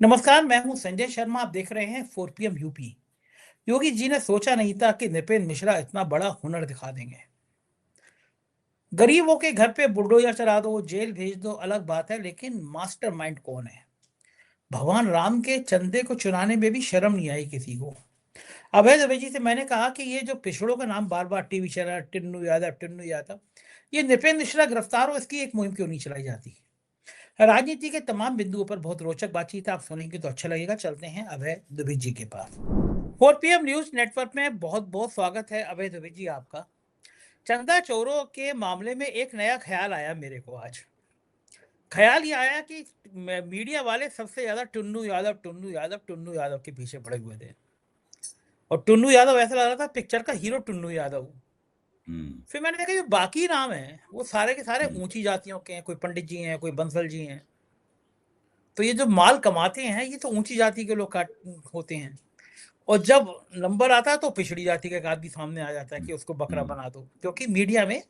नमस्कार, मैं हूं संजय शर्मा। आप देख रहे हैं 4 PM यूपी। योगी जी ने सोचा नहीं था कि नृपेंद्र मिश्रा इतना बड़ा हुनर दिखा देंगे। गरीबों के घर पे बुलडोजर चला दो, जेल भेज दो, अलग बात है, लेकिन मास्टरमाइंड कौन है? भगवान राम के चंदे को चुराने में भी शर्म नहीं आई किसी को। अभय द्विवेदी जी से मैंने कहा कि ये जो पिछड़ों का नाम बार बार टीवी चैनल टिन्नू यादव, ये नृपेंद्र मिश्रा गिरफ्तार हो, इसकी एक मुहिम क्यों नहीं चलाई जाती? राजनीति के तमाम बिंदुओं पर बहुत रोचक बातचीत है, आप सुनेंगे तो अच्छा लगेगा। चलते हैं अभय द्विवेदी जी के पास। 4 PM न्यूज नेटवर्क में बहुत बहुत स्वागत है अभय द्विवेदी जी आपका। चंदा चोरों के मामले में एक नया ख्याल आया मेरे को आज। ख्याल ये आया कि मीडिया वाले सबसे ज्यादा टुन्नू यादव के पीछे पड़े हुए थे। और टुन्नू यादव ऐसा लग रहा था पिक्चर का हीरो टुन्नू यादव। फिर मैंने देखा जो बाकी नाम है वो सारे के सारे ऊंची जातियों के हैं। कोई पंडित जी हैं, कोई बंसल जी हैं। तो ये जो माल कमाते हैं ये तो ऊंची जाति के लोग होते हैं। और जब नंबर आता है तो पिछड़ी जाति का एक आदमी सामने आ जाता है कि उसको बकरा बना दो, क्योंकि मीडिया में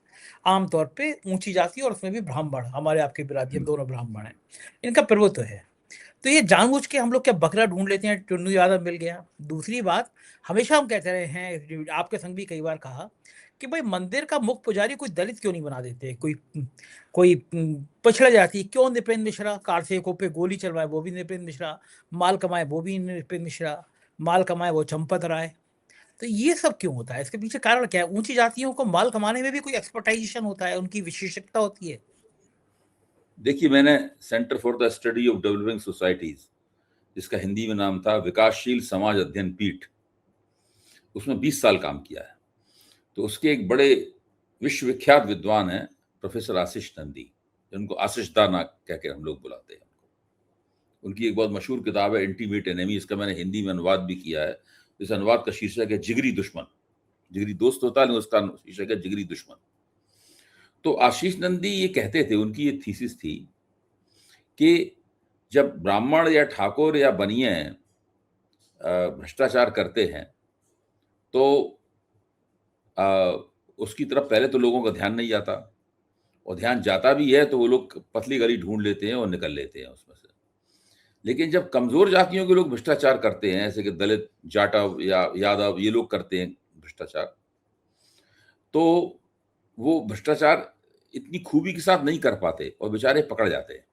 आमतौर पे ऊंची जाति और उसमें भी ब्राह्मण, हमारे आपके बिरादरी, हम दोनों ब्राह्मण हैं, इनका प्रभुत्व है। तो ये जानबूझ के हम लोग क्या बकरा ढूंढ लेते हैं, टुन्नू यादव मिल गया। दूसरी बात, हमेशा हम कहते रहे हैं, आपके संग भी कई बार कहा कि भाई मंदिर का मुख्य पुजारी कोई दलित क्यों नहीं बना देते, कोई कोई पिछड़ा जाति क्यों? नृपेंद्र मिश्रा। कार सेवकों पे गोली चलवाए वो भी नृपेंद्र मिश्रा, माल कमाए वो भी नृपेंद्र मिश्रा, माल कमाए वो चंपत राय। तो ये सब क्यों होता है? इसके पीछे कारण क्या है? ऊंची जातियों को माल कमाने में भी कोई एक्सपर्टाइजेशन होता है, उनकी विशेषज्ञता होती है। देखिए, मैंने centre for the study of developing societies, जिसका हिंदी में नाम था विकासशील समाज अध्ययन पीठ, उसमें 20 साल काम किया है। तो उसके एक बड़े विश्वविख्यात विद्वान हैं प्रोफेसर आशीष नंदी, जिनको आशीष दा ना कहकर हम लोग बुलाते हैं। उनकी एक बहुत मशहूर किताब है इंटीमेट एनिमी, इसका मैंने हिंदी में अनुवाद भी किया है। इस अनुवाद का शीर्षक है जिगरी दुश्मन। जिगरी दोस्त होता है, लेकिन उसका शीर्षक है जिगरी दुश्मन। तो आशीष नंदी ये कहते थे, उनकी ये थीसिस थी कि जब ब्राह्मण या ठाकुर या बनिए भ्रष्टाचार करते हैं तो उसकी तरफ पहले तो लोगों का ध्यान नहीं जाता, और ध्यान जाता भी है तो वो लोग पतली गली ढूंढ लेते हैं और निकल लेते हैं उसमें से। लेकिन जब कमजोर जातियों के लोग भ्रष्टाचार करते हैं, जैसे कि दलित, जाटव या यादव, ये लोग करते हैं भ्रष्टाचार, तो वो भ्रष्टाचार इतनी खूबी के साथ नहीं कर पाते और बेचारे पकड़ जाते हैं।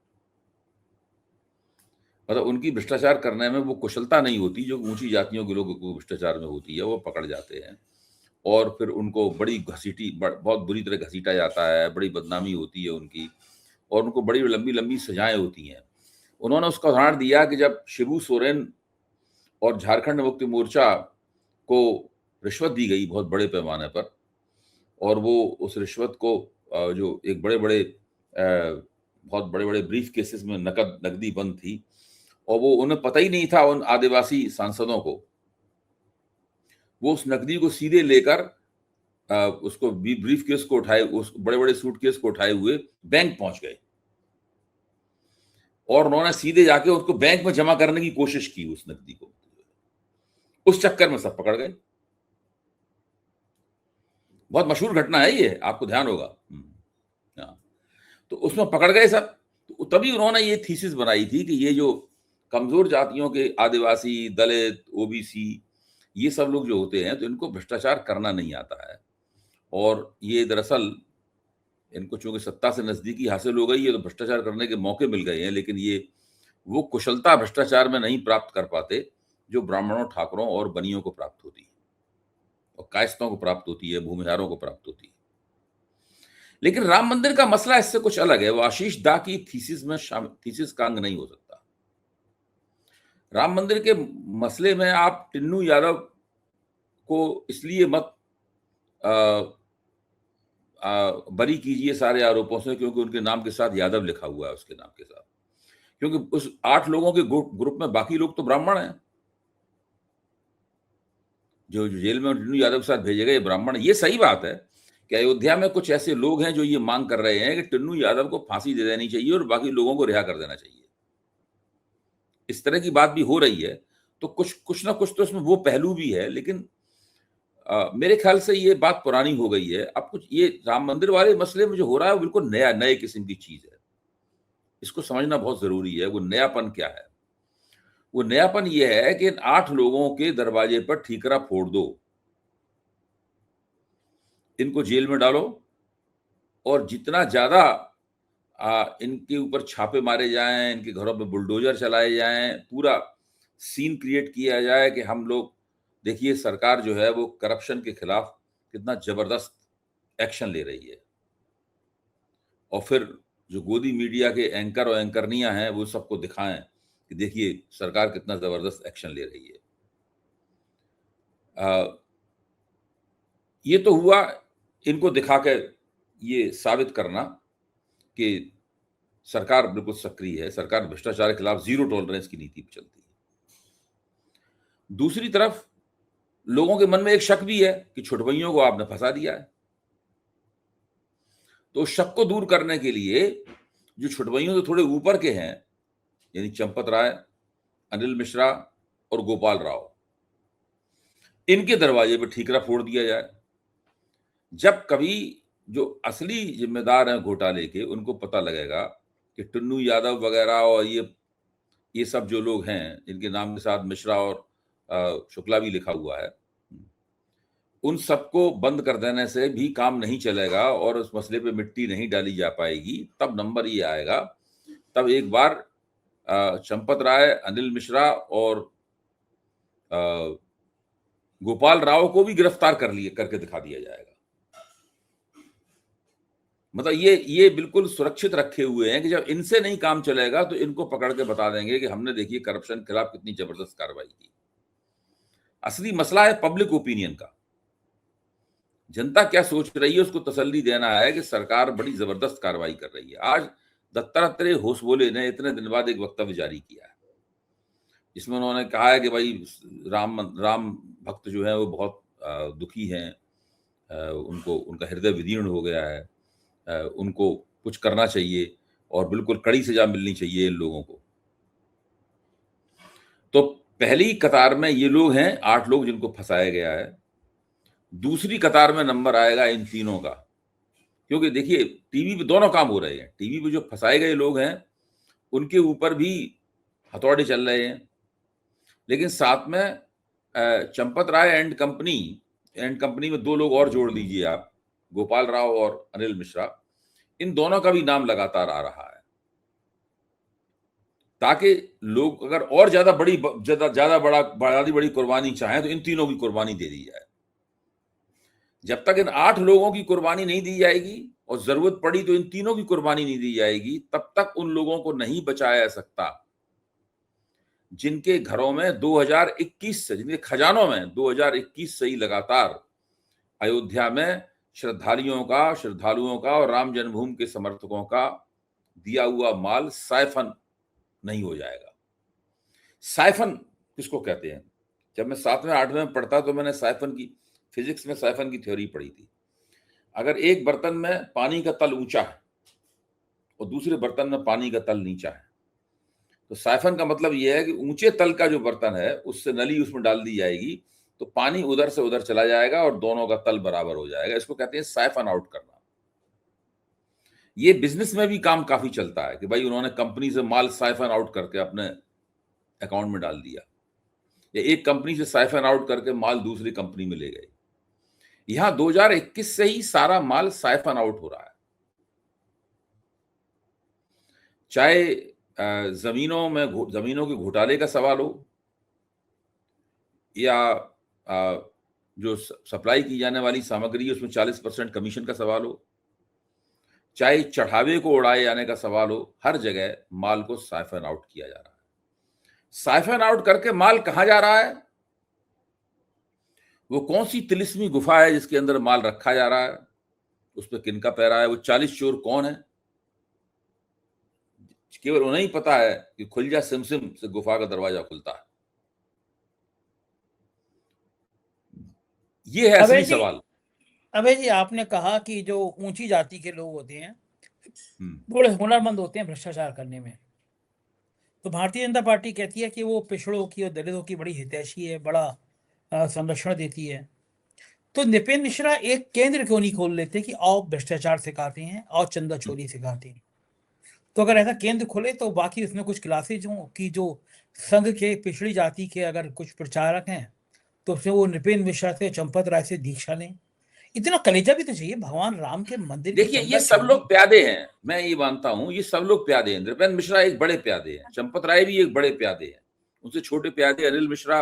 मतलब उनकी भ्रष्टाचार करने में वो कुशलता नहीं होती जो ऊंची जातियों के लोगों को भ्रष्टाचार में होती है। वो पकड़ जाते हैं और फिर उनको बड़ी बहुत बुरी तरह घसीटा जाता है, बड़ी बदनामी होती है उनकी, और उनको बड़ी लंबी लंबी सजाएं होती हैं। उन्होंने उसका उदाहरण दिया कि जब शिबू सोरेन और झारखंड मुक्ति मोर्चा को रिश्वत दी गई बहुत बड़े पैमाने पर, और वो उस रिश्वत को जो एक बहुत बड़े बड़े ब्रीफ केसेस में नकदी बंद थी, और वो उन्हें पता ही नहीं था उन आदिवासी सांसदों को, वो उस नकदी को सीधे लेकर उसको ब्रीफ केस को उठाए, उस बड़े बड़े सूटकेस को उठाए हुए बैंक पहुंच गए, और उन्होंने सीधे जाके उसको बैंक में जमा करने की कोशिश की उस नकदी को। उस चक्कर में सब पकड़ गए। बहुत मशहूर घटना है ये, आपको ध्यान होगा। तो उसमें पकड़ गए सब। तो तभी उन्होंने ये थीसिस बनाई थी कि ये जो कमजोर जातियों के आदिवासी, दलित, ओबीसी, ये सब लोग जो होते हैं तो इनको भ्रष्टाचार करना नहीं आता है, और ये दरअसल इनको चूंकि सत्ता से नजदीकी हासिल हो गई है तो भ्रष्टाचार करने के मौके मिल गए हैं, लेकिन ये वो कुशलता भ्रष्टाचार में नहीं प्राप्त कर पाते जो ब्राह्मणों, ठाकुरों और बनियों को प्राप्त होती है, और कायस्थों को प्राप्त होती है, भूमिहारों को प्राप्त होती है। लेकिन राम मंदिर का मसला इससे कुछ अलग है। वो आशीष दा की थीसिस का अंग नहीं हो सकता। राम मंदिर के मसले में आप टिन्नू यादव को इसलिए मत बरी कीजिए सारे आरोपों से क्योंकि उनके नाम के साथ यादव लिखा हुआ है उसके नाम के साथ, क्योंकि उस 8 लोगों के ग्रुप में बाकी लोग तो ब्राह्मण हैं। जो जेल में टिन्नू यादव के साथ भेजे गए ब्राह्मण। ये सही बात है कि अयोध्या में कुछ ऐसे लोग हैं जो ये मांग कर रहे हैं कि टिन्नू यादव को फांसी दे देनी चाहिए और बाकी लोगों को रिहा कर देना चाहिए। इस तरह की बात भी हो रही है। तो कुछ ना कुछ तो इसमें वो पहलू भी है, लेकिन मेरे ख्याल से ये बात पुरानी हो गई है। अब कुछ ये राम मंदिर वाले मसले में जो हो रहा है वो बिल्कुल नए किस्म की चीज है। इसको समझना बहुत जरूरी है, वो नयापन क्या है। वो नयापन ये है कि इन 8 लोगों के दरवाजे पर ठीकरा फोड़ दो, इनको जेल में डालो और जितना ज्यादा इनके ऊपर छापे मारे जाएं, इनके घरों पे बुलडोजर चलाए जाएं, पूरा सीन क्रिएट किया जाए कि हम लोग देखिए सरकार जो है वो करप्शन के खिलाफ कितना जबरदस्त एक्शन ले रही है। और फिर जो गोदी मीडिया के एंकर और एंकरनियां हैं वो सबको दिखाएं कि देखिए सरकार कितना जबरदस्त एक्शन ले रही है। ये तो हुआ इनको दिखाकर ये साबित करना कि सरकार बिल्कुल सक्रिय है, सरकार भ्रष्टाचार के खिलाफ जीरो टॉलरेंस की नीति पर चलती है। दूसरी तरफ लोगों के मन में एक शक भी है कि छुटभइयों को आपने फंसा दिया है। तो शक को दूर करने के लिए जो छुटभइयों से थोड़े ऊपर के हैं, यानी चंपत राय, अनिल मिश्रा और गोपाल राव, इनके दरवाजे पर ठीकरा फोड़ दिया जाए। जब कभी जो असली जिम्मेदार हैं घोटाले के, उनको पता लगेगा कि टुन्नू यादव वगैरह और ये सब जो लोग हैं जिनके नाम के साथ मिश्रा और शुक्ला भी लिखा हुआ है, उन सबको बंद कर देने से भी काम नहीं चलेगा और उस मसले पे मिट्टी नहीं डाली जा पाएगी। तब नंबर ये आएगा, तब एक बार चंपत राय, अनिल मिश्रा और गोपाल राव को भी गिरफ्तार करके दिखा दिया जाएगा। मतलब ये बिल्कुल सुरक्षित रखे हुए हैं कि जब इनसे नहीं काम चलेगा तो इनको पकड़ के बता देंगे कि हमने देखिए करप्शन के खिलाफ कितनी जबरदस्त कार्रवाई की। असली मसला है पब्लिक ओपिनियन का, जनता क्या सोच रही है उसको तसल्ली देना है कि सरकार बड़ी जबरदस्त कार्रवाई कर रही है। आज दत्तात्रेय होसबोले ने इतने दिन बाद एक वक्तव्य जारी किया है जिसमें उन्होंने कहा है कि भाई राम भक्त जो है वो बहुत दुखी हैं, उनका हृदय विदीर्ण हो गया है, उनको कुछ करना चाहिए और बिल्कुल कड़ी सजा मिलनी चाहिए इन लोगों को। तो पहली कतार में ये लोग हैं 8 लोग जिनको फंसाया गया है। दूसरी कतार में नंबर आएगा इन तीनों का, क्योंकि देखिए टीवी पे दोनों काम हो रहे हैं। टीवी पे जो फंसाए गए लोग हैं उनके ऊपर भी हथौड़े चल रहे हैं, लेकिन साथ में चंपत राय एंड कंपनी में 2 लोग और जोड़ लीजिए आप, गोपाल राव और अनिल मिश्रा, इन दोनों का भी नाम लगातार आ रहा है ताकि लोग अगर और ज्यादा बड़ी कुर्बानी चाहें तो इन तीनों की कुर्बानी दे दी जाए। जब तक इन 8 लोगों की कुर्बानी नहीं दी जाएगी और जरूरत पड़ी तो इन तीनों की कुर्बानी नहीं दी जाएगी, तब तक उन लोगों को नहीं बचाया जा सकता जिनके घरों में 2021 से, जिनके खजानों में 2021 से ही लगातार अयोध्या में श्रद्धालुओं का और राम जन्मभूमि के समर्थकों का दिया हुआ माल साइफन नहीं हो जाएगा। साइफन किसको कहते हैं? जब मैं 7वें 8वें में पढ़ता तो मैंने फिजिक्स में साइफन की थ्योरी पढ़ी थी। अगर एक बर्तन में पानी का तल ऊंचा है और दूसरे बर्तन में पानी का तल नीचा है, तो साइफन का मतलब यह है कि ऊंचे तल का जो बर्तन है उससे नली उसमें डाल दी जाएगी तो पानी उधर से उधर चला जाएगा और दोनों का तल बराबर हो जाएगा। इसको कहते हैं साइफन आउट करना। ये बिजनेस में भी काम काफी चलता है कि भाई उन्होंने कंपनी से माल साइफन आउट करके अपने अकाउंट में डाल दिया, या एक कंपनी से साइफन आउट करके माल दूसरी कंपनी में ले गए। यहां 2021 से ही सारा माल साइफन आउट हो रहा है, चाहे जमीनों के घोटाले का सवाल हो या जो सप्लाई की जाने वाली सामग्री है उसमें 40% कमीशन का सवाल हो, चाहे चढ़ावे को उड़ाए जाने का सवाल हो, हर जगह माल को साइफन आउट किया जा रहा है। साइफन आउट करके माल कहां जा रहा है? वो कौन सी तिलिस्मी गुफा है जिसके अंदर माल रखा जा रहा है? उस पर किनका पैरा है? वो 40 चोर कौन है? केवल उन्हें ही पता है कि खुल जा सिमसिम से गुफा का दरवाजा खुलता है। ये है असली सवाल। अबे जी आपने कहा कि जो ऊंची जाति के लोग होते हैं बड़े हुनरमंद होते हैं भ्रष्टाचार करने में, तो भारतीय जनता पार्टी कहती है कि वो पिछड़ों की और दलितों की बड़ी हितैषी है, बड़ा संरक्षण देती है। तो नृपेंद्र मिश्रा एक केंद्र क्यों नहीं खोल लेते कि आओ भ्रष्टाचार सिखाते हैं, आओ चंदा चोरी सिखाते हैं? तो अगर ऐसा केंद्र खुले तो बाकी उसमें कुछ क्लासेज हों कि जो संघ के पिछड़ी जाति के अगर कुछ प्रचारक हैं तो उसमें वो नृपेंद्र मिश्रा से, चंपत राय से दीक्षा लें। इतना कलेजा भी तो चाहिए भगवान राम के मंदिर की देखिए ये चंदा सब चढ़ाने। लोग प्यादे हैं, मैं ये मानता हूं, ये सब लोग प्यादे हैं। नृपेंद्र मिश्रा एक बड़े प्यादे हैं, चंपत राय भी एक बड़े प्यादे हैं, उनसे छोटे प्यादे अनिल मिश्रा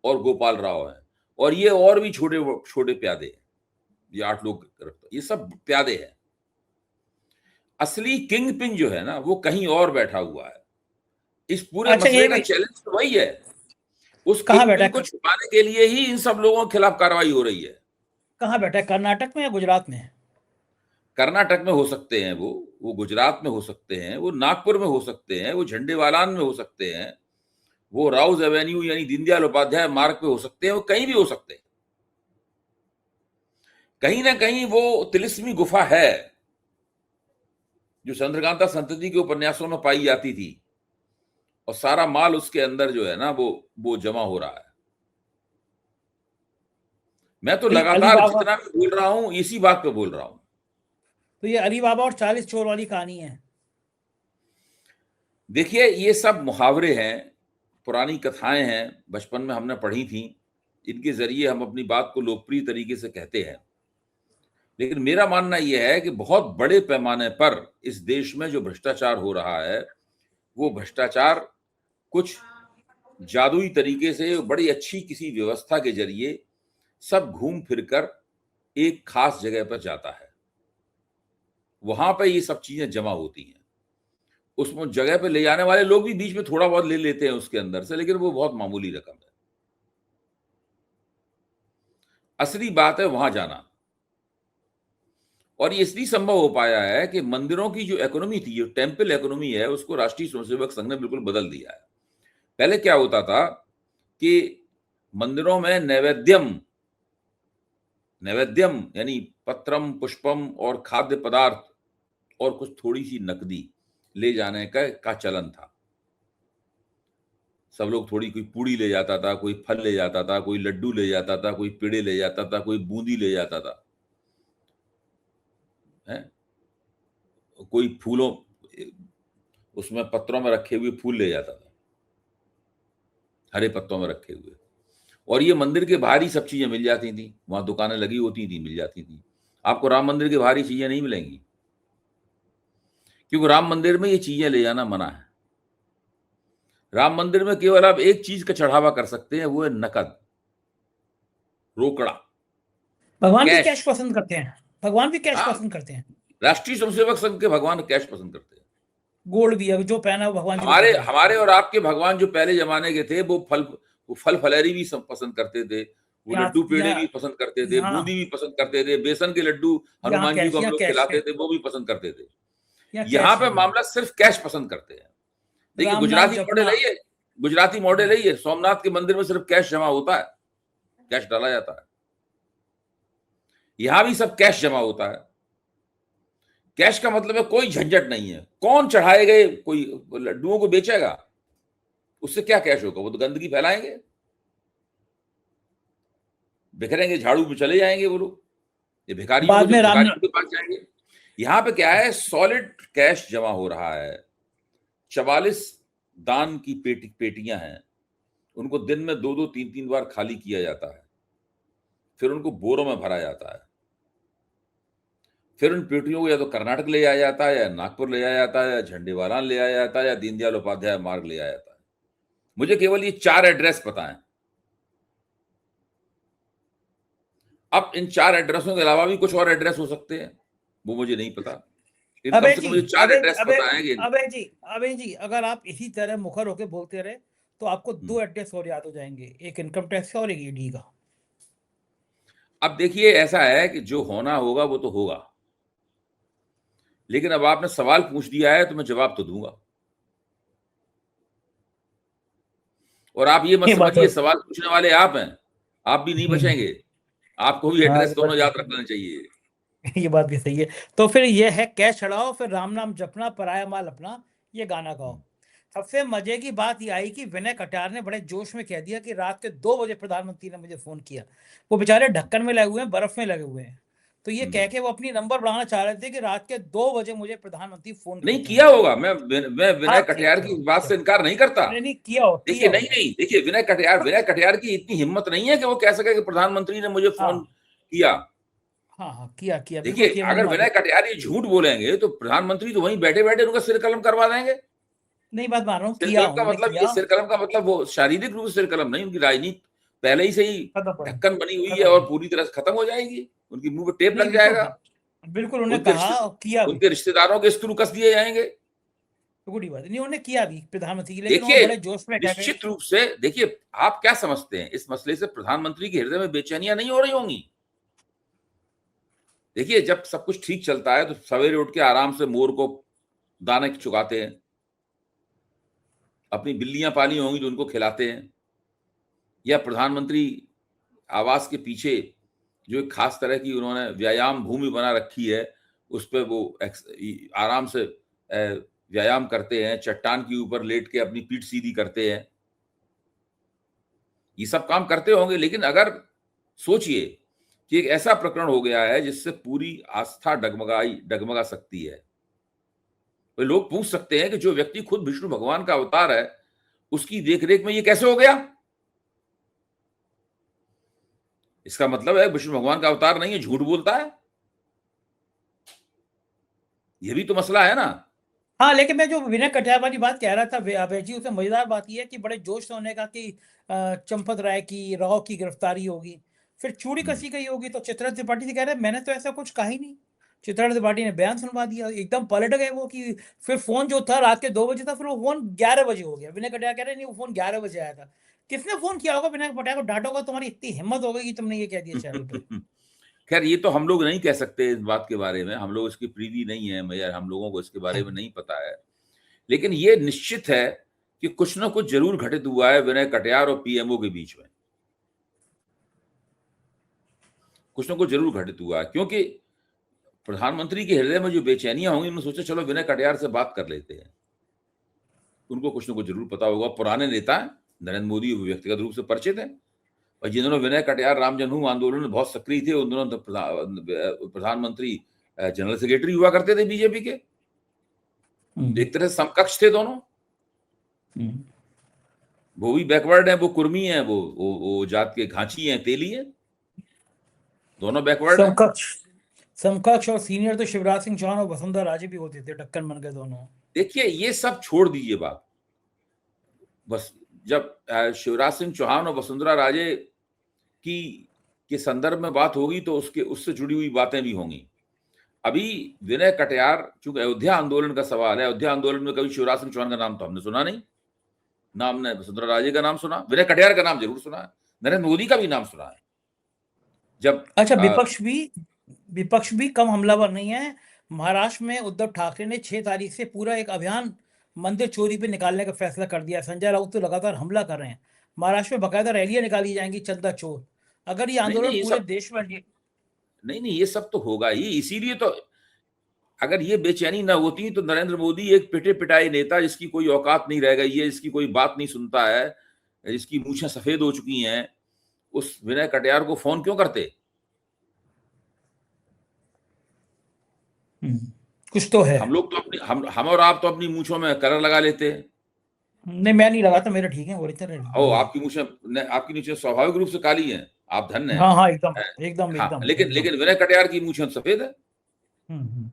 और गोपाल राव हैं, और ये और भी छोटे छोटे प्यादे हैं, ये 8 लोग, ये सब प्यादे हैं। असली किंग पिन जो है ना वो कहीं और बैठा हुआ है। इस पूरे अच्छा मसले ये का भी चैलेंज तो वही है, उस कहाँ किंग बैठा पिन को है? छुपाने के लिए ही इन सब लोगों के खिलाफ कार्रवाई हो रही है। कहाँ बैठा है, कर्नाटक में या गुजरात में? कर्नाटक में हो सकते हैं, वो गुजरात में हो सकते हैं, वो नागपुर में हो सकते हैं, वो झंडेवालान में हो सकते हैं, वो राउज एवेन्यू यानी दीनदयाल उपाध्याय मार्ग पे हो सकते हैं, वो कहीं भी हो सकते हैं। कहीं ना कहीं वो तिलिस्मी गुफा है जो चंद्रकांता संतति के उपन्यासों में पाई जाती थी, और सारा माल उसके अंदर जो है ना वो जमा हो रहा है। मैं तो अली लगातार बाबा, जितना भी बोल रहा हूं इसी बात पे बोल रहा हूं। तो ये अली बाबा और 40 चोर वाली कहानी है। देखिए ये सब मुहावरे हैं, पुरानी कथाएं हैं, बचपन में हमने पढ़ी थी, इनके जरिए हम अपनी बात को लोकप्रिय तरीके से कहते हैं। लेकिन मेरा मानना यह है कि बहुत बड़े पैमाने पर इस देश में जो भ्रष्टाचार हो रहा है वो भ्रष्टाचार कुछ जादुई तरीके से बड़ी अच्छी किसी व्यवस्था के जरिए सब घूम फिरकर एक खास जगह पर जाता है, वहां पर ये सब चीजें जमा होती हैं। उसमें जगह पे ले जाने वाले लोग भी बीच में थोड़ा बहुत ले लेते हैं उसके अंदर से, लेकिन वो बहुत मामूली रकम है। असली बात है वहां जाना, और ये इसलिए संभव हो पाया है कि मंदिरों की जो इकोनॉमी थी, जो टेम्पल इकोनॉमी है, उसको राष्ट्रीय स्वयंसेवक संघ ने बिल्कुल बदल दिया है। पहले क्या होता था कि मंदिरों में नैवेद्यम नैवेद्यम यानी पत्रम पुष्पम और खाद्य पदार्थ और कुछ थोड़ी सी नकदी ले जाने का चलन था। सब लोग थोड़ी, कोई पूड़ी ले जाता था, कोई फल ले जाता था, कोई लड्डू ले जाता था, कोई पेड़े ले जाता था, कोई बूंदी ले जाता था, है कोई फूलों, उसमें पत्रों में रखे हुए फूल ले जाता था, हरे पत्तों में रखे हुए। और ये मंदिर के बाहर ही सब चीजें मिल जाती थी, वहां दुकानें लगी होती थी, मिल जाती थी। आपको राम मंदिर के बाहर ही चीजें नहीं मिलेंगी, क्योंकि राम मंदिर में ये चीजें ले जाना मना है। राम मंदिर में केवल आप एक चीज का चढ़ावा कर सकते हैं, वो है नकद, रोकड़ा, भगवान भी कैश। कैश पसंद करते हैं, भगवान भी कैश हाँ, पसंद करते हैं। राष्ट्रीय स्वयंसेवक संघ के भगवान कैश पसंद करते हैं। गोल्ड भी, अगर जो पहना है वो भगवान जी को हमारे पहना है। हमारे और आपके भगवान जो पहले जमाने के थे वो फल फलहरी भी सब पसंद करते थे, वो यहाँ लड्डू पेड़े यहाँ भी पसंद करते थे, यहाँ बूंदी भी पसंद करते थे, बेसन के लड्डू यहाँ हनुमान जी को कैश, हम यहाँ लोग कैश है, खिलाते थे, वो भी पसंद करते थे। यहाँ यहाँ कैश पे है भैया। मामला सिर्फ कैश पसंद करते हैं। देखिए राम नाम गुजराती मॉडल जपना। है ये, गुजराती मॉडल है ये। सोमनाथ के मंदिर में सिर्फ कैश जमा होता है, कैश डाला जाता है। यहां भी सब कैश जमा होता है। कैश का मतलब है कोई झंझट नहीं है, कौन चढ़ाए गए, कोई लड्डुओं को बेचेगा, उससे क्या कैश होगा, वो तो गंदगी फैलाएंगे, बिखरेंगे, झाड़ू पे चले जाएंगे वो लोग, ये बाद में राम, भिखारियों के पास जाएंगे। यहां पे क्या है, सॉलिड कैश जमा हो रहा है। 44 दान की पेटियां हैं, उनको दिन में 2-2 3-3 बार खाली किया जाता है, फिर उनको बोरों में भरा जाता है, फिर उन पेटियों को या तो कर्नाटक ले आया जाता है, या नागपुर ले आया जाता है, या झंडेवालान ले आया जाता है, या दीनदयाल उपाध्याय मार्ग ले आया जाता है। मुझे केवल ये 4 एड्रेस पता है। अब इन 4 एड्रेसों के अलावा भी कुछ और एड्रेस हो सकते हैं, वो मुझे नहीं पता, लेकिन कम अबे से कम जी, मुझे 4 अबे एड्रेस अबे पता है कि अबे जी, अबे जी, अगर आप इसी तरह मुखर होके बोलते रहे तो आपको हम्म। 2 एड्रेस और याद हो जाएंगे, एक इनकम टैक्स का और एक ईडी का। अब देखिए ऐसा है कि जो होना होगा वो तो होगा, लेकिन अब आपने सवाल पूछ दिया है तो मैं जवाब तो दूंगा। और आप ये मत ये बात तो समझिए सवाल पूछने वाले आप हैं, आप भी नहीं बचेंगे, आपको भी हाँ, एड्रेस ये बात दोनों भी याद सही रखना चाहिए। है। ये बात भी सही है। तो फिर ये है, कैश छड़ाओ फिर राम नाम जपना, पराया माल अपना, ये गाना गाओ। सबसे मजे की बात ये आई कि विनय कटार ने बड़े जोश में कह दिया कि रात के 2 बजे प्रधानमंत्री ने मुझे फोन किया। वो बेचारे ढक्कन में लगे हुए हैं, बर्फ में लगे हुए हैं। तो ये कह के वो अपनी नंबर बढ़ाना चाह रहे थे कि रात के 2 बजे मुझे प्रधानमंत्री फोन नहीं करते किया हैं। होगा, मैं विनय हाँ, कटियार की बात किया से इनकार नहीं करता। नहीं, नहीं, किया हो, देखिए किया नहीं होगा। नहीं देखिए, विनय कटियार की इतनी हिम्मत नहीं है कि वो कह सके कि प्रधानमंत्री ने मुझे फोन हाँ, किया। हाँ, हाँ, किया, बिल्कुल देखिए किया, मैंने अगर विनय मालूम। कटियार ये झूठ बोलेंगे तो प्रधानमंत्री तो वहीं बैठे बैठे उनका सिर कलम करवा देंगे। नहीं, बात मान रहा हूँ, सिर किया, कलम का उन्होंने मतलब, ये किया, सिर कलम का मतलब वो शारीरिक रूप से सिर कलम नहीं, उनकी राजनीति पहले ही से ही खत्म पड़ा, ढक्कन बनी हुई है खत्म और पड़ा। पूरी तरह से खत्म हो जाएगी, उनकी मुंह पे टेप नहीं, लग बिल्कुल, जाएगा, बिल्कुल उन्होंने उनके कहा रिश्ते और किया भी। उनके रिश्तेदारों के स्क्रू कस दिए जाएंगे। तो गुडी बात नहीं, उन्होंने किया भी प्रधानमंत्री की, लेकिन वो देखिए बड़े जोश में कह गए। निश्चित रूप से, देखिए आप क्या समझते हैं इस मसले से प्रधानमंत्री के हृदय में बेचैनियां नहीं हो रही होंगी? देखिए जब सब कुछ ठीक चलता है तो सवेरे उठ के आराम से मोर को दाने चुगाते हैं, अपनी बिल्लियां पाली होंगी तो उनको खिलाते हैं, या प्रधानमंत्री आवास के पीछे जो एक खास तरह की उन्होंने व्यायाम भूमि बना रखी है, उस पे वो आराम से व्यायाम करते हैं, चट्टान के ऊपर लेट के अपनी पीठ सीधी करते हैं, ये सब काम करते होंगे। लेकिन अगर सोचिए कि एक ऐसा प्रकरण हो गया है जिससे पूरी आस्था डगमगा सकती है, तो लोग पूछ सकते हैं कि जो व्यक्ति खुद विष्णु भगवान का अवतार है, उसकी देखरेख में ये कैसे हो गया? इसका मतलब है विष्णु भगवान का अवतार नहीं है, झूठ बोलता है। ये भी तो मसला है ना। हाँ, लेकिन मैं जो विनय कटियार वाली बात कह रहा था अभय जी, उसमें मजेदार बात यह है कि बड़े जोश से उन्होंने कहा कि चंपत राय की, राव की गिरफ्तारी होगी, फिर चूड़ी कसी गई होगी, तो चित्रा त्रिपाठी से कह रहे मैंने तो ऐसा कुछ कहा ही नहीं। चित्रा त्रिपाठी ने बयान सुनवा दिया, एकदम पलट गए वो कि फिर फोन जो था रात के 2 बजे था, फिर वो फोन 11 बजे हो गया। विनय कटियार कह रहे नहीं, वो फोन 11 बजे आया था। किसने फोन किया होगा? विनय कटियार को डांटोगा, तुम्हारी इतनी हिम्मत हो गई कि तुमने ये कह दिया चैनल पे। खैर ये तो हम लोग नहीं कह सकते इस बात के बारे में, हम लोग इसकी प्रीवी नहीं है, मैं हम लोगों को इसके बारे में नहीं पता है। लेकिन ये निश्चित है कि कुछ ना कुछ जरूर घटित हुआ है विनय कटियार और पीएमओ के बीच में, कुछ ना कुछ जरूर घटित हुआ है, क्योंकि प्रधानमंत्री के हृदय में जो बेचैनियां होंगी, उन्होंने सोचा चलो विनय कटियार से बात कर लेते हैं। उनको कुछ ना कुछ जरूर पता होगा, पुराने नेता हैं, नरेंद्र मोदी व्यक्तिगत रूप से परिचित हैं, और जिन दिनों विनय कटियार राम जन्मभूमि आंदोलन में बहुत सक्रिय थे, उन दिनों तो प्रधानमंत्री जनरल सेक्रेटरी हुआ करते थे बीजेपी के, एक तरह से समकक्ष थे दोनों। वो भी बैकवर्ड है, वो कुर्मी है, वो जात के घांची हैं, तेली हैं, दोनों बैकवर्ड हैं। समकक्ष, समकक्ष और सीनियर तो शिवराज सिंह चौहान और वसुंधरा राजे भी होते थे, ढक्कन बन गए दोनों। देखिए ये सब छोड़ दीजिए बात, बस जब शिवराज सिंह चौहान और वसुंधरा राजे की के संदर्भ में बात होगी तो उससे जुड़ी हुई बातें भी होंगी। अभी विनय कटियार, चूंकि अयोध्या आंदोलन का सवाल है, अयोध्या आंदोलन में कभी शिवराज सिंह चौहान का नाम तो हमने सुना नहीं, ना हमने वसुंधरा राजे का नाम सुना, विनय कटियार का नाम जरूर सुना है, नरेंद्र मोदी का भी नाम सुना है। जब अच्छा, विपक्ष भी कम हमलावर नहीं है। महाराष्ट्र में उद्धव ठाकरे ने 6 तारीख से पूरा एक अभियान मंदिर चोरी पे निकालने का फैसला कर दिया। संजय राउत तो लगातार हमला कर रहे हैं। महाराष्ट्र में बकायदा रैलियां निकाली जाएंगी, चंदा चोर। अगर ये नहीं आंदोलन नहीं ये पूरे सब, देश में नहीं ये सब तो होगा ही, इसीलिए तो अगर ये बेचैनी ना होती तो नरेंद्र मोदी एक पिटे पिटाई नेता जिसकी कोई औकात नहीं रह गई है, जिसकी कोई बात नहीं सुनता है, जिसकी मूछें सफेद हो चुकी हैं, उस विनय कटियार को फोन क्यों करते? कुछ तो है। हम लोग तो अपनी हम और आप तो अपनी मूछों में कलर लगा लेते हैं। नहीं, मैं नहीं लगाता, मेरे ठीक है, ओरिजिनल ओ बढ़िया। आपकी मूछें स्वाभाविक रूप से काली हैं, आप धन्य हैं। हाँ, हाँ, एकदम, एकदम, हाँ एकदम, लेकिन एकदम। विनय कटियार की मूछें सफेद है। हम्म।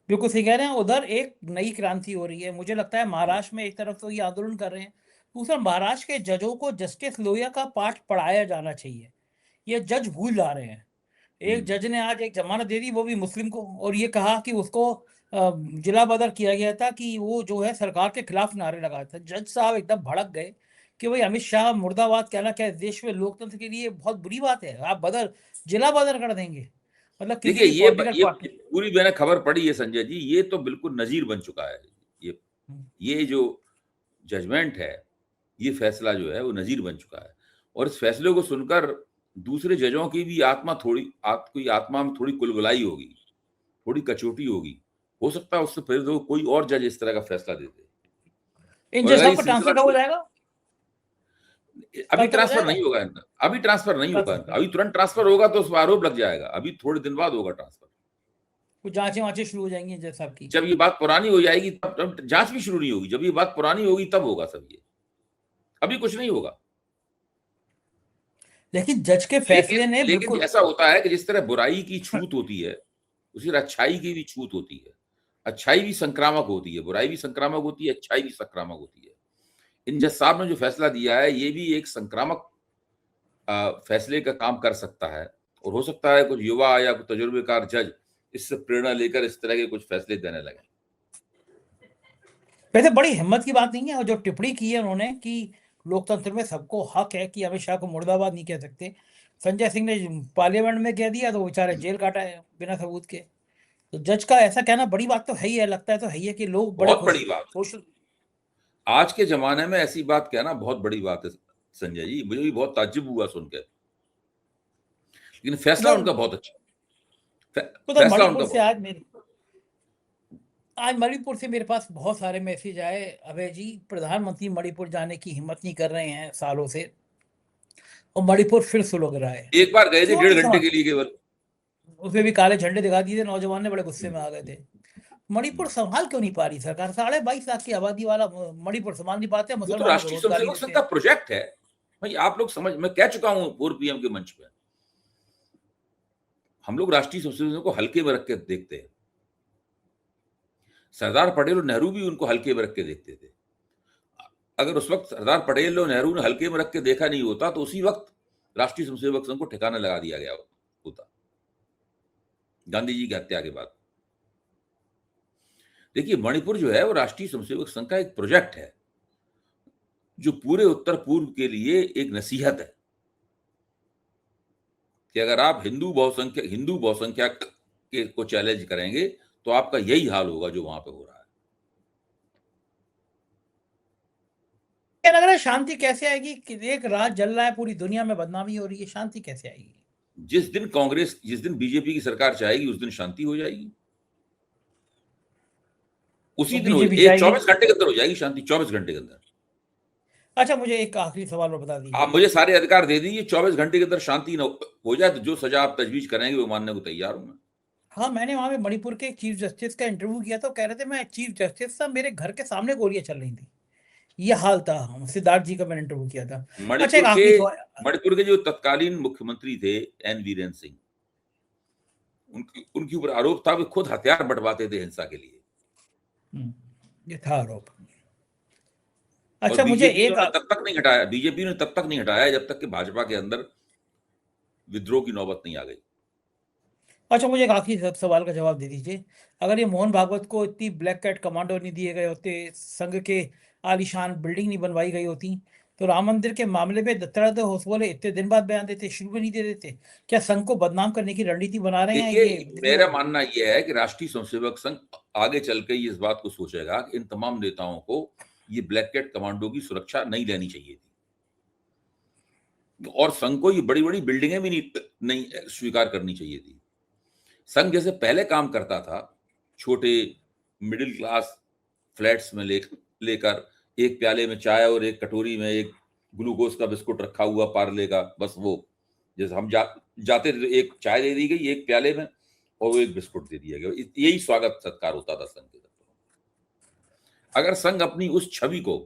बिल्कुल सही कह रहे हैं। उधर एक नई क्रांति हो रही है, मुझे लगता है महाराष्ट्र में एक तरफ तो ये आंदोलन कर रहे हैं, दूसरा महाराष्ट्र के जजों को जस्टिस लोहिया का पाठ पढ़ाया जाना चाहिए। ये जज भूल जा रहे हैं। एक जज ने आज एक जमानत दे दी, वो भी मुस्लिम को, और ये कहा कि उसको जिला बदर किया गया था कि वो जो है सरकार के खिलाफ नारे लगाया था। जज साहब एकदम भड़क गए कि भाई अमित शाह मुर्दाबाद कहना क्या इस देश में लोकतंत्र के लिए बहुत बुरी बात है, आप बदर, जिला बदर कर देंगे, मतलब किसी देखिए भी पॉलिटिकल ये पार्टी। पूरी मैंने खबर पढ़ी है संजय जी, ये तो बिल्कुल नजीर बन चुका है। ये ये जो जजमेंट है, ये फैसला जो है वो नजीर बन चुका है, और इस फैसले को सुनकर दूसरे जजों की भी आत्मा कोई आत्मा में थोड़ी कुलबुलाई होगी, थोड़ी कचोटी होगी। हो सकता है उससे पहले तो कोई और जज इस तरह का फैसला देते। इन और जज अगर साहब ये का सिलसिला ट्रांसफर कब हो जाएगा? अभी कल तक हो ट्रांसफर जाएगा? नहीं होगा इनका, अभी ट्रांसफर नहीं कल होगा तक इनका, अभी तुरंत ट्रांसफर होगा तो उस पर आरोप लग जाएगा, अभी थोड़े दिन बाद होगा ट्रांसफर। कुछ जांचें वांचें शुरू हो जाएंगी जज साहब की। जब ये बात पुरानी हो जाएगी तब जांच भी शुरू नहीं होगी, जब ये बात पुरानी होगी तब होगा सब ये, अभी कुछ नहीं होगा। लेकिन जज के लेकिन फैसले ने लेकिन बिल्कुल। ऐसा होता है कि जिस तरह बुराई की छूत होती है, उसी तरह अच्छाई की भी छूत होती है। अच्छाई भी संक्रामक होती है, बुराई भी संक्रामक होती है, अच्छाई भी संक्रामक होती है। इन जज साहब ने जो फैसला दिया है ये भी एक संक्रामक फैसले का काम कर सकता है, और हो सकता है कुछ युवा या कुछ तजुर्बेकार जज इससे प्रेरणा लेकर इस तरह के कुछ फैसले देने लगे। वैसे बड़ी हिम्मत की बात नहीं है, और जो टिप्पणी की है उन्होंने कि लोकतंत्र में सबको हक है कि अमित शाह को मुर्दाबाद नहीं कह सकते, संजय सिंह ने पार्लियामेंट में कह दिया तो बेचारे जेल काटा है बिना सबूत के। तो जज का ऐसा कहना बड़ी बात तो है ही है, लगता है तो है ही है कि लोग बड़े बहुत खुश बड़ी बात, सोशल। आज के जमाने में ऐसी बात कहना बहुत बड़ी बात है संजय जी, मुझे भी बहुत ताज्जुब हुआ सुनकर, लेकिन फैसला उधर उनका बहुत अच्छा, उधर फैसला उनका मणिपुर से बहुत। आज मणिपुर से मेरे पास बहुत सारे मैसेज आए, अभय जी प्रधानमंत्री मणिपुर जाने की हिम्मत नहीं कर रहे हैं सालों से, और मणिपुर फिर सुलग रहा है। एक बार गए थे क्यों नहीं 1.5 घंटे समझ, के लिए केवल। उसमें भी काले झंडे दिखा दिए थे, नौजवान ने बड़े गुस्से में आ गए थे। मणिपुर हम्म। संभाल क्यों नहीं पा रही सरकार? 22.5 लाख की आबादी वाला मणिपुर संभाल नहीं पाते, वो तो मुसलमानों को राष्ट्रीय रोजगार नहीं स्वयंसेवक संघ का देते। प्रोजेक्ट है भाई, आप लोग समझ, मैं कह चुका हूं पूर्व पीएम के मंच पे, हम लोग राष्ट्रीय स्वयंसेवक संघ को हल्के में रख के देखते हैं। सरदार पटेल और नेहरू भी उनको हल्के में रख के देखते थे। अगर उस वक्त सरदार पटेल और नेहरू ने हल्के में रख के देखा नहीं होता तो उसी वक्त राष्ट्रीय स्वयंसेवक संघ को ठिकाना लगा दिया गया होता, गांधी जी की हत्या के बाद। देखिए मणिपुर जो है वो राष्ट्रीय स्वयंसेवक संघ का एक प्रोजेक्ट है, जो पूरे उत्तर पूर्व के लिए एक नसीहत है कि अगर आप हिंदू बहुसंख्यक के को चैलेंज करेंगे तो आपका यही हाल होगा जो वहां पे हो रहा है। क्या लग रहा है शांति कैसे आएगी कि एक राज जल रहा है, पूरी दुनिया में बदनामी हो रही है, शांति कैसे आएगी? जिस दिन बीजेपी की सरकार चाहेगी उस दिन शांति हो जाएगी, वो उसी दिन हो, बीजेपी एक जाएगी। 24 घंटे के अंदर हो जाएगी शांति, 24 घंटे के अंदर। अच्छा, मुझे एक आखिरी सवाल और बता आप दीजिए। मुझे सारे अधिकार दे दीजिए, 24 घंटे के अंदर शांति न हो जाए तो जो सजा आप तजवीज करेंगे वो मानने को तैयार हूं मैं। हाँ, मैंने वहां पे मणिपुर के चीफ जस्टिस का इंटरव्यू किया तो कह रहे थे मैं चीफ जस्टिस था, मेरे घर के सामने गोलियां चल रही थी, ये हाल था। सिद्धार्थ जी का मैंने इंटरव्यू किया था। अच्छा, एक मणिपुर के आखिरी सवाल। मणिपुर के जो तत्कालीन मुख्यमंत्री थे एन वीरेन सिंह, उनके ऊपर आरोप था वे खुद हथियार बंटवाते थे हिंसा के लिए, ये था आरोप। और अच्छा, मुझे बीजेपी ने एक उन्हें तब तक नहीं हटाया, बीजेपी ने तब तक नहीं हटाया जब तक कि भाजपा के अंदर विद्रोह की नौबत नहीं आ गई। अच्छा, मुझे एक आखिरी सवाल का जवाब दे दीजिए। अगर ये मोहन भागवत को इतनी ब्लैक कैट कमांडो नहीं दिए गए होते, संघ के आलीशान बिल्डिंग नहीं बनवाई गई होती, तो राम मंदिर के मामले में दत्तात्रेय होसबोले इतने दिन बाद बयान देते, शुरू में नहीं दे देते? क्या संघ को बदनाम करने की रणनीति बना रहे हैं देखिए ये दिल्ली मेरा वाले? मानना यह है कि राष्ट्रीय स्वयंसेवक संघ आगे चल के इस बात को सोचेगा कि इन तमाम नेताओं को ये ब्लैक कैट कमांडो की सुरक्षा नहीं लेनी चाहिए थी, और संघ को ये बड़ी बड़ी बिल्डिंगें भी नहीं स्वीकार करनी चाहिए थी। संघ जैसे पहले काम करता था, छोटे मिडिल क्लास फ्लैट्स में लेकर एक प्याले में चाय और एक कटोरी में एक ग्लूकोज का बिस्कुट रखा हुआ पार्ले का, बस वो जैसे हम जाते थे तो एक चाय दे दी गई एक प्याले में और वो एक बिस्कुट दे दिया गया, यही स्वागत सत्कार होता था संघ के तरफ। अगर संघ अपनी उस छवि को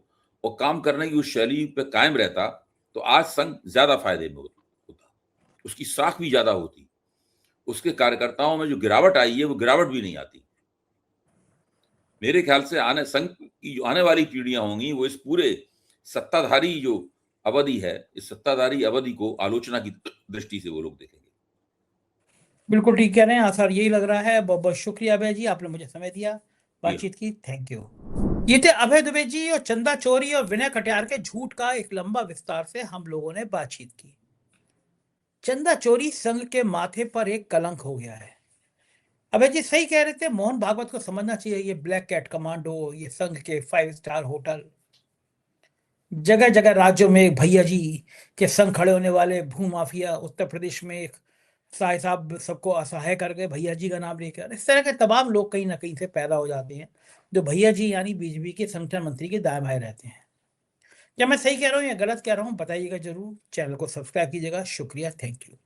और काम करने की उस शैली पे कायम रहता तो आज संघ ज्यादा फायदे में होता, उसकी साख भी ज्यादा होती, उसके कार्यकर्ताओं में जो गिरावट आई है वो गिरावट भी नहीं आती। मेरे ख्याल से संघ की जो आने वाली पीढ़ियां होंगी वो इस पूरे सत्ताधारी जो अवधि है, इस सत्ताधारी अवधि को आलोचना की दृष्टि से वो लोग देखेंगे। बिल्कुल ठीक कह रहे हैं आसार, यही लग रहा है। बहुत बहुत शुक्रिया अभय जी, आपने मुझे समय दिया, बातचीत की, थैंक यू। ये थे अभय दुबे जी, और चंदा चोरी और विनय कटियार के झूठ का एक लंबा विस्तार से हम लोगों ने बातचीत की। चंदा चोरी संघ के माथे पर एक कलंक हो गया है। अभय जी सही कह रहे थे, मोहन भागवत को समझना चाहिए ये ब्लैक कैट कमांडो, ये संघ के 5 स्टार होटल, जगह जगह राज्यों में एक भैया जी के संग खड़े होने वाले भूमाफिया, उत्तर प्रदेश में एक साहिब साहब सबको असहाय कर गए भैया जी का नाम लेकर, इस तरह के तमाम लोग कहीं ना कहीं से पैदा हो जाते हैं, जो भैया जी यानी बीजेपी के संगठन मंत्री के दाएं बाएं रहते हैं। क्या मैं सही कह रहा हूँ या गलत कह रहा हूँ बताइएगा जरूर। चैनल को सब्सक्राइब कीजिएगा। शुक्रिया, थैंक यू।